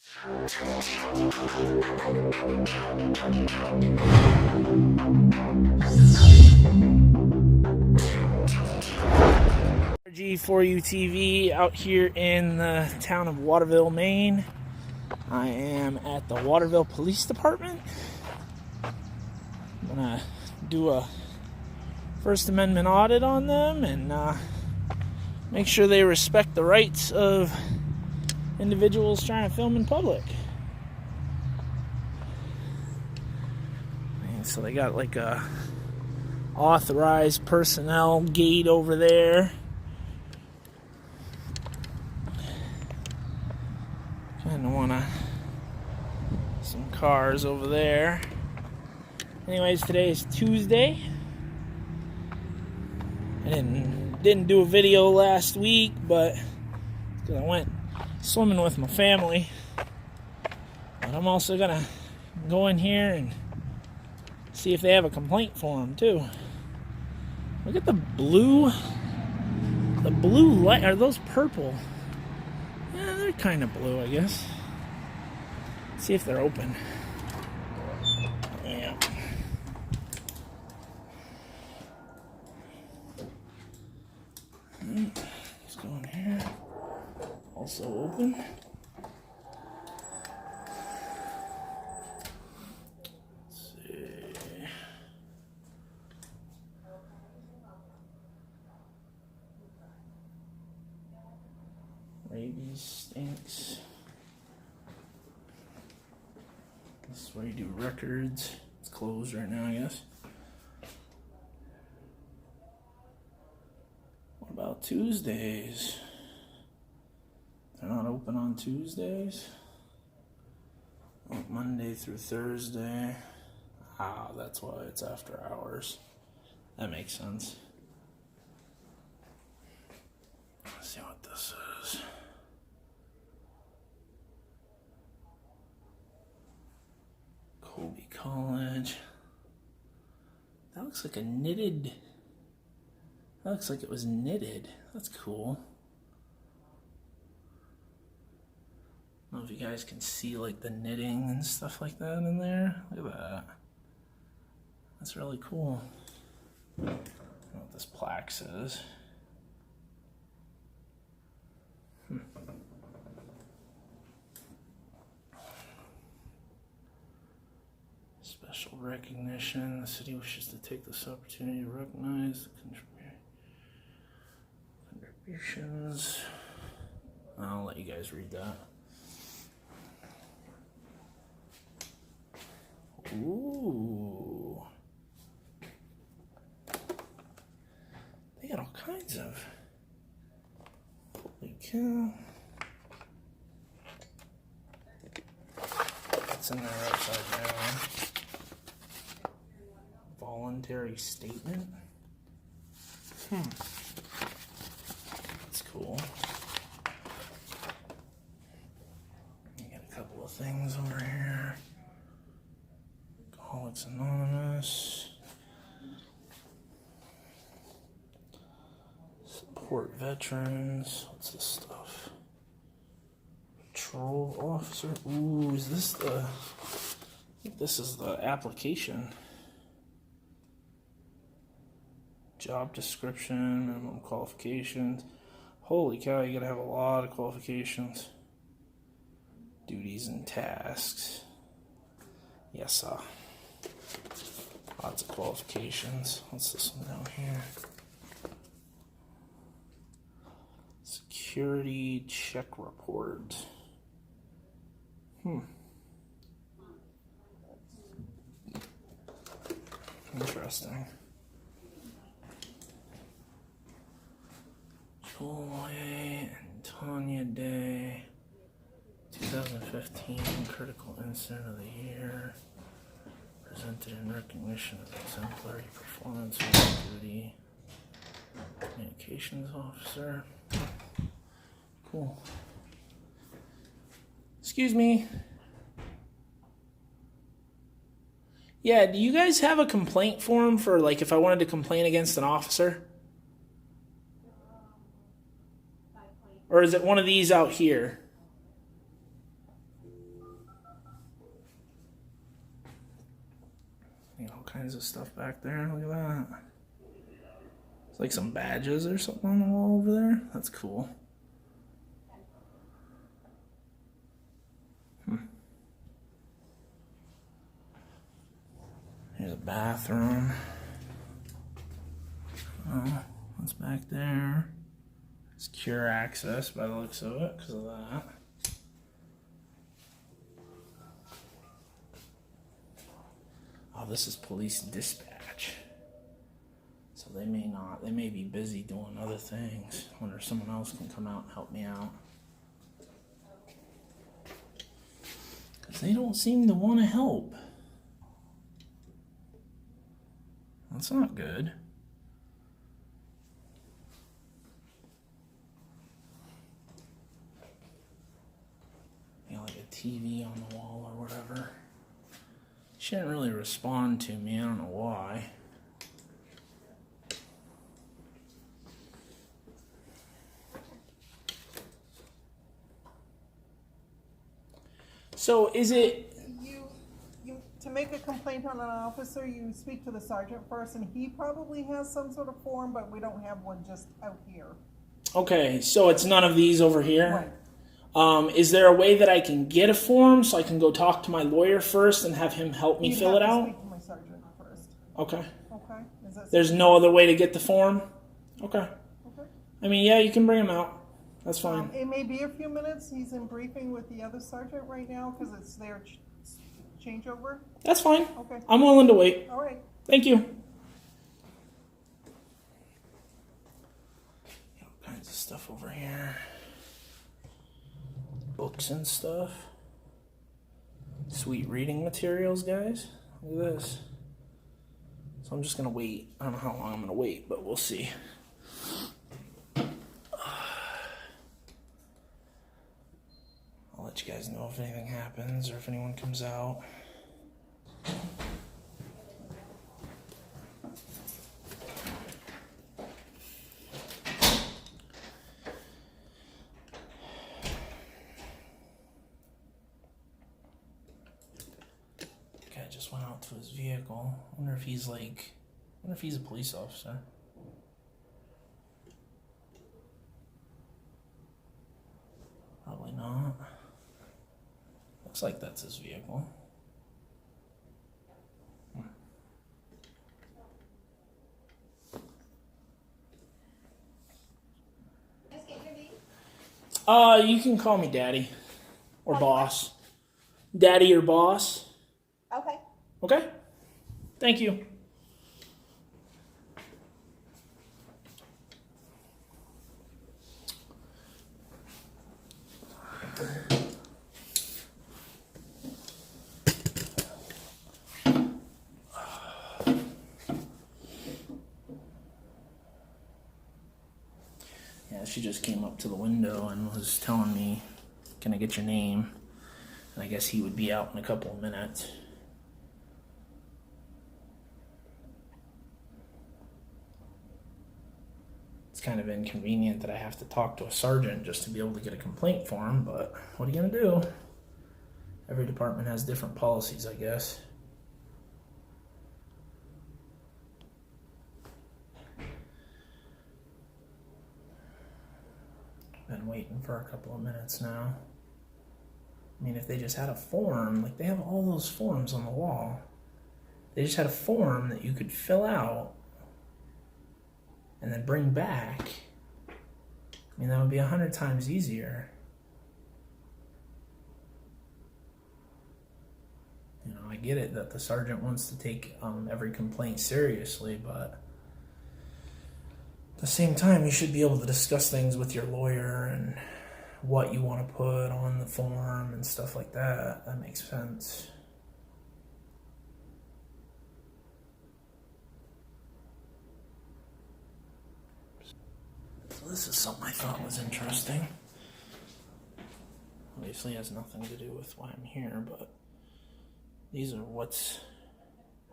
G4U TV out here in the town of Waterville, Maine. I am at the Waterville Police Department. I'm gonna do a First Amendment audit on them and make sure they respect the rights of individuals trying to film in public. And so they got like a authorized personnel gate over there. Kind of want some cars over there. Anyways, today is Tuesday. I didn't do a video last week, but because I went swimming with my family. But I'm also gonna go in here and see if they have a complaint form too. Look at the blue light. Are those purple? Yeah, they're kind of blue, I guess. Let's see if they're open. Yeah. Let's go in here. Also open. Let's see. Rabies stinks. This is where you do records. It's closed right now, I guess. What about Tuesdays? They're not open on Tuesdays? Oh, Monday through Thursday. Ah, that's why it's after hours. That makes sense. Let's see what this is. Colby College. That looks like a knitted. That looks like it was knitted. That's cool. I don't know if you guys can see like the knitting and stuff like that in there. Look at that. That's really cool. I don't know what this plaque says. Special recognition. The city wishes to take this opportunity to recognize the contributions. I'll let you guys read that. Ooh. They got all kinds of. Holy cow. What's in there upside down? Voluntary statement? That's cool. You got a couple of things over here. Alcoholics Anonymous. Support veterans. What's this stuff? Patrol officer. Ooh, is this the... I think this is the application. Job description, minimum qualifications. Holy cow, you gotta have a lot of qualifications. Duties and tasks. Yes, sir. Lots of qualifications. What's this one down here? Security check report. Interesting. Joy and Tanya Day. 2015 Critical Incident of the Year. Presented in recognition of exemplary performance on duty. Communications officer. Cool. Excuse me. Yeah, do you guys have a complaint form for, like, if I wanted to complain against an officer? Or is it one of these out here? All kinds of stuff back there. Look at that. It's like some badges or something on the wall over there. That's cool. Here's a bathroom. Oh, what's back there? Secure access by the looks of it, because of that. Oh, this is police dispatch. So they may be busy doing other things. I wonder if someone else can come out and help me out. Because they don't seem to want to help. That's not good. Like a TV on the wall or whatever. She didn't really respond to me. I don't know why. So is it... To make a complaint on an officer, you speak to the sergeant first, and he probably has some sort of form, but we don't have one just out here. Okay, so it's none of these over here? Right. Is there a way that I can get a form so I can go talk to my lawyer first and have him help me fill it out? Speak to my sergeant first. Okay. Okay. There's no other way to get the form? Okay. Okay. I mean, yeah, you can bring him out. That's fine. It may be a few minutes. He's in briefing with the other sergeant right now because it's their changeover. That's fine. Okay. I'm willing to wait. All right. Thank you. All kinds of stuff over here. Books and stuff. Sweet reading materials, guys. Look at this. So I'm just going to wait. I don't know how long I'm going to wait, but we'll see. I'll let you guys know if anything happens or if anyone comes out. Guy just went out to his vehicle. I wonder if he's a police officer. Probably not. Looks like that's his vehicle. You can call me Daddy. Or Boss. Daddy or Boss. Okay. Okay? Thank you. Yeah, she just came up to the window and was telling me, "Can I get your name?" And I guess he would be out in a couple of minutes. It's kind of inconvenient that I have to talk to a sergeant just to be able to get a complaint form, but what are you going to do? Every department has different policies, I guess. Been waiting for a couple of minutes now. I mean, if they just had a form, like they have all those forms on the wall. They just had a form that you could fill out and then bring back. I mean, that would be 100 times easier. You know, I get it that the sergeant wants to take every complaint seriously, but at the same time, you should be able to discuss things with your lawyer and what you want to put on the form and stuff like that. That makes sense. So this is something I thought was interesting. Obviously has nothing to do with why I'm here, but these are what's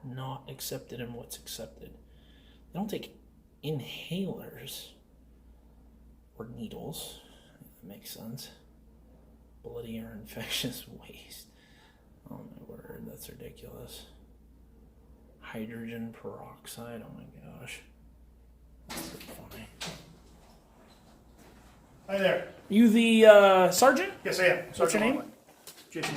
not accepted and what's accepted. They don't take inhalers or needles. That makes sense. Bloody or infectious waste. Oh my word, that's ridiculous. hydrogen peroxide. Oh my gosh. That's so funny. Hi there. You the sergeant? Yes, I am. What's your name? Longley. Jason.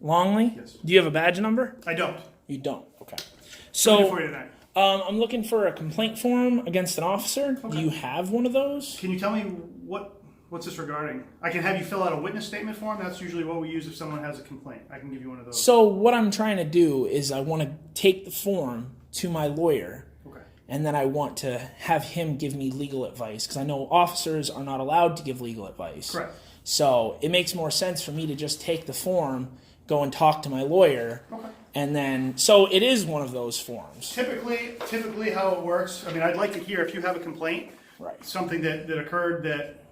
Longley? Yes. Do you have a badge number? I don't. You don't. Okay. What So for you tonight? I'm looking for a complaint form against an officer. Okay. Do you have one of those? Can you tell me what's this regarding? I can have you fill out a witness statement form. That's usually what we use if someone has a complaint. I can give you one of those. So what I'm trying to do is I want to take the form to my lawyer. Okay. And then I want to have him give me legal advice because I know officers are not allowed to give legal advice. Correct. So it makes more sense for me to just take the form, go and talk to my lawyer, Okay. and then so it is one of those forms. Typically how it works, I mean, I'd like to hear if you have a complaint, Right. something that occurred that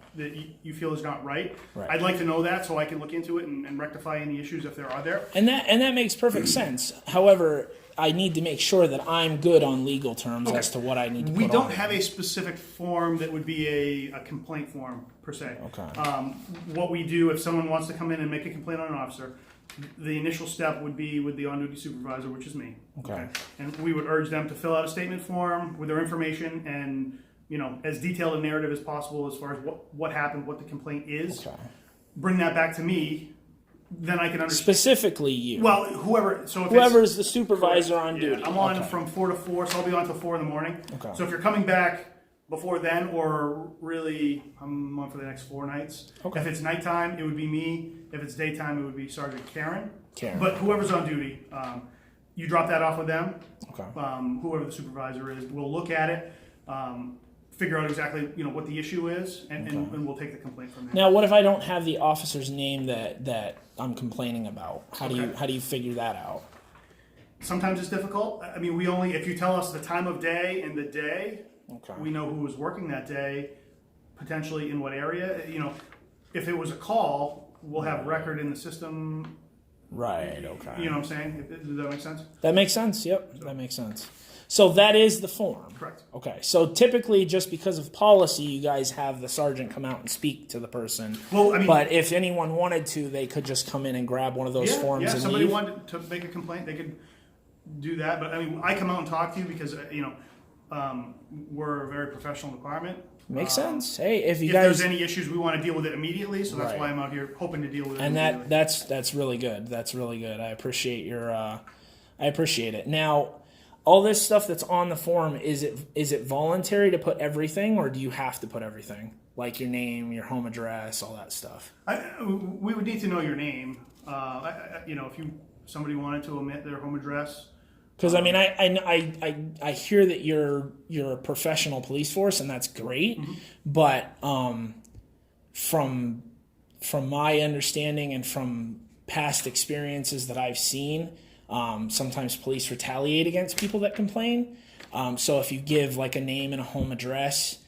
you feel is not right. Right. I'd like to know that so I can look into it and rectify any issues if there are there. And that makes perfect sense. However, I need to make sure that I'm good on legal terms as to what I need to put on. We don't have a specific form that would be a complaint form, per se. Okay. What we do, if someone wants to come in and make a complaint on an officer, the initial step would be with the on-duty supervisor, which is me. Okay. And we would urge them to fill out a statement form with their information and, as detailed a narrative as possible as far as what happened, what the complaint is. Okay. Bring that back to me, then I can understand. Specifically you. Well, whoever. So if Whoever's the supervisor on yeah, duty. I'm on Okay. from 4 to 4, so I'll be on till 4 in the morning. Okay. So if you're coming back before then, or really, I'm on for the next 4 nights. Okay. If it's nighttime, it would be me. If it's daytime, it would be Sergeant Karen. Karen. But whoever's on duty, you drop that off with them. Okay. Whoever the supervisor is, we'll look at it, figure out exactly what the issue is, and we'll take the complaint from there. Now, what if I don't have the officer's name that I'm complaining about? How do you figure that out? Sometimes it's difficult. I mean, if you tell us the time of day and the day, Okay. we know who was working that day, potentially in what area. If it was a call, we'll have record in the system. Right. Okay. You know what I'm saying? Does that make sense? That makes sense. Yep. That makes sense. So that is the form. Correct. Okay. So typically, just because of policy, you guys have the sergeant come out and speak to the person. Well, I mean, but if anyone wanted to, they could just come in and grab one of those forms yeah. and Somebody leave. wanted to make a complaint, they could do that. But I mean, I come out and talk to you because we're a very professional department. Makes sense. Hey, if you If guys there's any issues, we want to deal with it immediately. So that's Right. why I'm out here hoping to deal with it. and immediately. that's really good. That's really good. I appreciate your I appreciate it. Now, all this stuff that's on the form, is it voluntary to put everything, or do you have to put everything, like your name, your home address, all that stuff? We would need to know your name. If somebody wanted to omit their home address. Because I mean, I hear that you're a professional police force, and that's great. Mm-hmm. But from my understanding and from past experiences that I've seen, sometimes police retaliate against people that complain. So if you give like a name and a home address,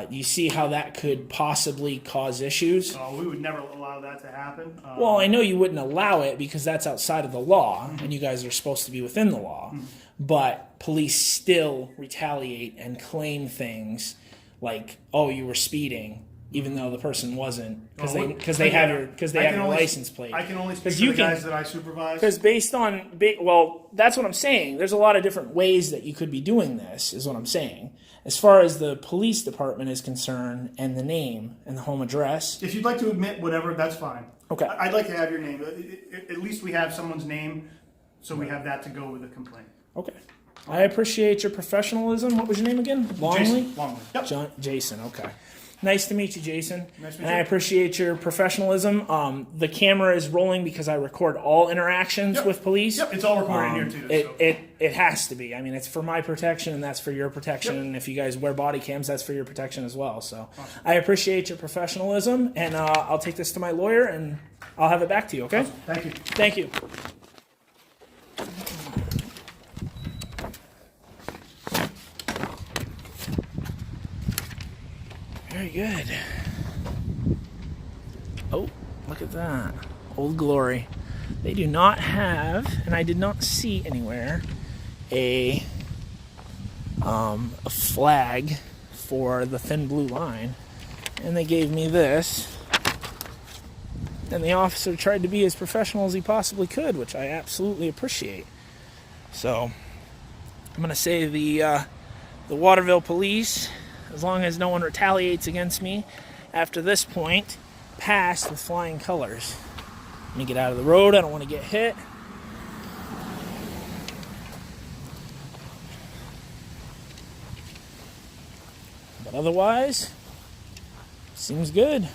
you see how that could possibly cause issues. We would never allow that to happen. Well, I know you wouldn't allow it because that's outside of the law, and you guys are supposed to be within the law. But police still retaliate and claim things like, "Oh, you were speeding," even though the person wasn't, because they have your license plate. I can only speak to the guys that I supervise. Because that's what I'm saying. There's a lot of different ways that you could be doing this, is what I'm saying. As far as the police department is concerned, and the name and the home address. If you'd like to admit whatever, that's fine. Okay. I'd like to have your name. At least we have someone's name, so we have that to go with the complaint. Okay. I appreciate your professionalism. What was your name again? Longley? Jason. Longley. Yep. Jason, okay. Nice to meet you, Jason. Nice to meet and you. I appreciate your professionalism. The camera is rolling because I record all interactions with police. Yep, it's all recorded here too. It has to be. I mean, it's for my protection, and that's for your protection. Yep. And if you guys wear body cams, that's for your protection as well. So I appreciate your professionalism, and I'll take this to my lawyer, and I'll have it back to you, okay? Awesome. Thank you. Thank you. Very good. Oh, look at that. Old Glory. They do not have, and I did not see anywhere, a flag for the thin blue line. And they gave me this. And the officer tried to be as professional as he possibly could, which I absolutely appreciate. So, I'm gonna say the Waterville police, as long as no one retaliates against me after this point, passed with flying colors. Let me get out of the road. I don't want to get hit. But otherwise, seems good.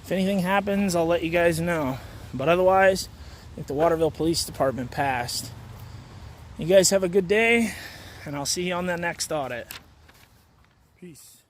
If anything happens, I'll let you guys know. But otherwise, I think the Waterville Police Department passed. You guys have a good day, and I'll see you on the next audit. Peace.